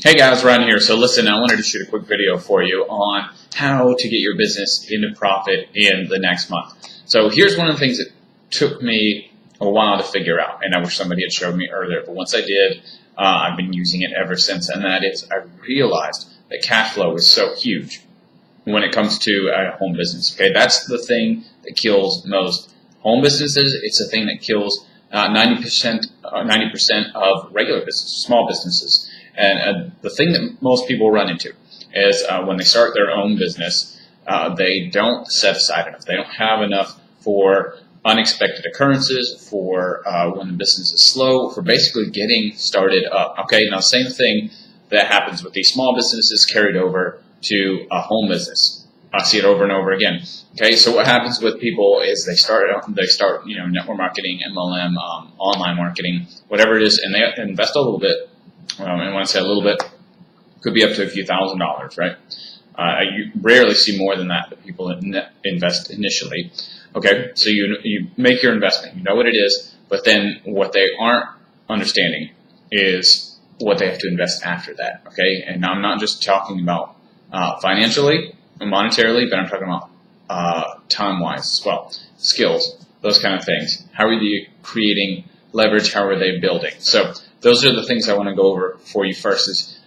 Hey guys, Ryan here. So listen, I wanted to shoot a quick video for you on how to get your business into profit in the next month. So here's one of the things that took me a while to figure out, and I wish somebody had showed me earlier, but once I did, I've been using it ever since, and that is I realized that cash flow is so huge when it comes to a home business. Okay, that's the thing that kills most home businesses. It's the thing that kills 90% of regular businesses, small businesses. And the thing that most people run into is when they start their own business, they don't set aside enough. They don't have enough for unexpected occurrences, for when the business is slow, for basically getting started up. Okay, now same thing that happens with these small businesses carried over to a home business. I see it over and over again. Okay, so what happens with people is they start network marketing, MLM, online marketing, whatever it is, and they invest a little bit. And when I say a little bit, could be up to a few $1,000s, right? You rarely see more than that people invest initially. Okay, so you make your investment, you know what it is, but then what they aren't understanding is what they have to invest after that. Okay, and now I'm not just talking about financially and monetarily, but I'm talking about time-wise as well, skills, those kind of things. How are you creating leverage? How are they building? So those are the things I want to go over for you first is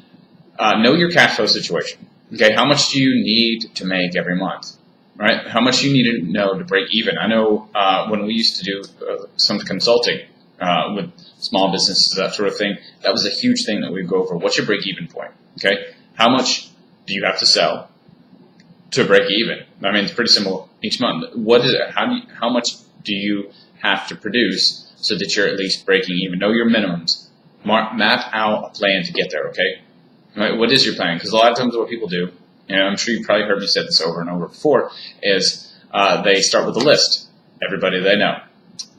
know your cash flow situation. Okay, how much do you need to make every month, right? How much do you need to know to break even? I know when we used to do some consulting with small businesses, that sort of thing, that was a huge thing that we'd go over. What's your break even point? Okay, how much do you have to sell to break even? I mean, it's pretty simple each month. What is it? How much do you have to produce so that you're at least breaking even? Know your minimums. Map out a plan to get there, okay? What is your plan? Because a lot of times what people do, and I'm sure you've probably heard me say this over and over before, is they start with a list. Everybody they know.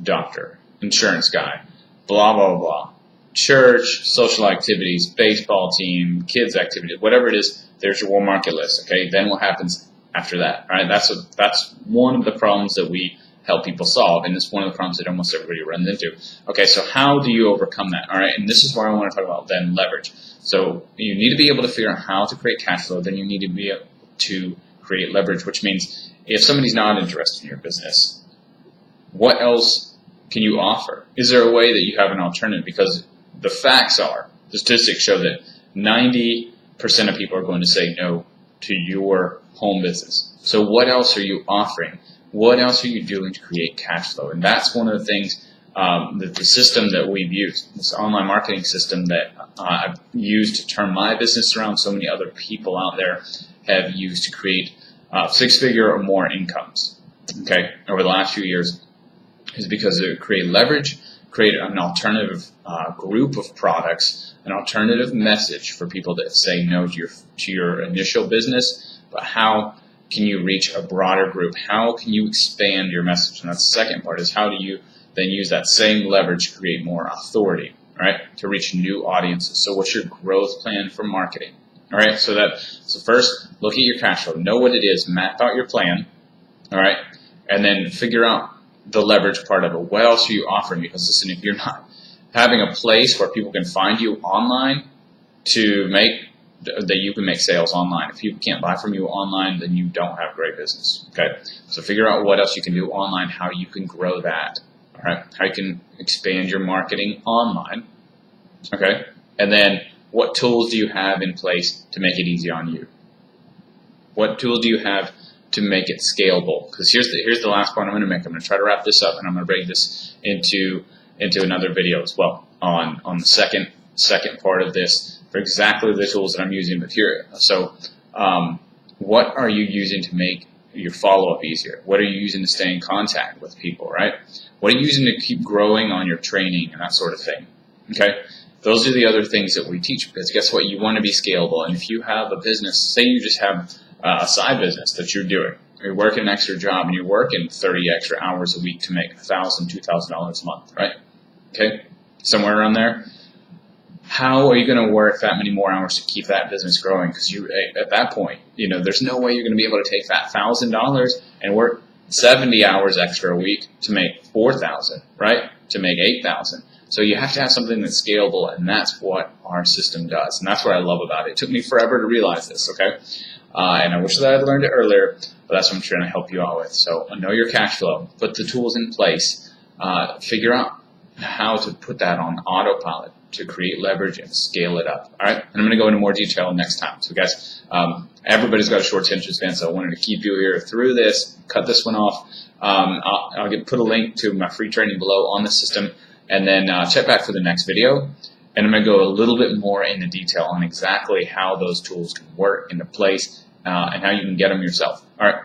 Doctor, insurance guy, blah, blah, blah. Church, social activities, baseball team, kids activities, whatever it is, there's your warm market list, okay? Then what happens after that, right? That's one of the problems that we help people solve, and it's one of the problems that almost everybody runs into. Okay, so how do you overcome that? All right, and this is where I want to talk about then leverage. So you need to be able to figure out how to create cash flow, then you need to be able to create leverage, which means if somebody's not interested in your business, what else can you offer? Is there a way that you have an alternative? Because the facts are, the statistics show that 90% of people are going to say no to your home business. So what else are you offering? What else are you doing to create cash flow? And that's one of the things that the system that we've used, this online marketing system that I've used to turn my business around, so many other people out there have used to create six-figure or more incomes, okay, over the last few years, is because it created leverage, created an alternative group of products, an alternative message for people that say no to your initial business, but how can you reach a broader group? How can you expand your message? And that's the second part, is how do you then use that same leverage to create more authority, right? To reach new audiences. So what's your growth plan for marketing? All right, so first, look at your cash flow. Know what it is. Map out your plan, all right? And then figure out the leverage part of it. What else are you offering? Because listen, if you're not having a place where people can find you online that you can make sales online. If people can't buy from you online, then you don't have great business, okay? So figure out what else you can do online, how you can grow that, all right? How you can expand your marketing online, okay? And then what tools do you have in place to make it easy on you? What tools do you have to make it scalable? Because here's the last point I'm going to make. I'm going to try to wrap this up, and I'm going to break this into another video as well on the second part of this, for exactly the tools that I'm using with here. So what are you using to make your follow-up easier? What are you using to stay in contact with people, right? What are you using to keep growing on your training and that sort of thing, okay? Those are the other things that we teach, because guess what? You want to be scalable. And if you have a business, say you just have a side business that you're doing, you're working an extra job and you're working 30 extra hours a week to make $1,000, $2,000 a month, right? Okay, somewhere around there. How are you going to work that many more hours to keep that business growing? Because at that point, there's no way you're going to be able to take that $1,000 and work 70 hours extra a week to make $4,000, right? to make 8,000. So you have to have something that's scalable, and that's what our system does. And that's what I love about it. It took me forever to realize this, okay? And I wish that I had learned it earlier, but that's what I'm trying to help you out with. So know your cash flow, put the tools in place, figure out how to put that on autopilot to create leverage and scale it up. All right, and I'm going to go into more detail next time. So guys, everybody's got a short attention span, so I wanted to keep you here through this, cut this one off. I'll put a link to my free training below on the system, and then check back for the next video. And I'm going to go a little bit more into detail on exactly how those tools can work into place and how you can get them yourself. All right.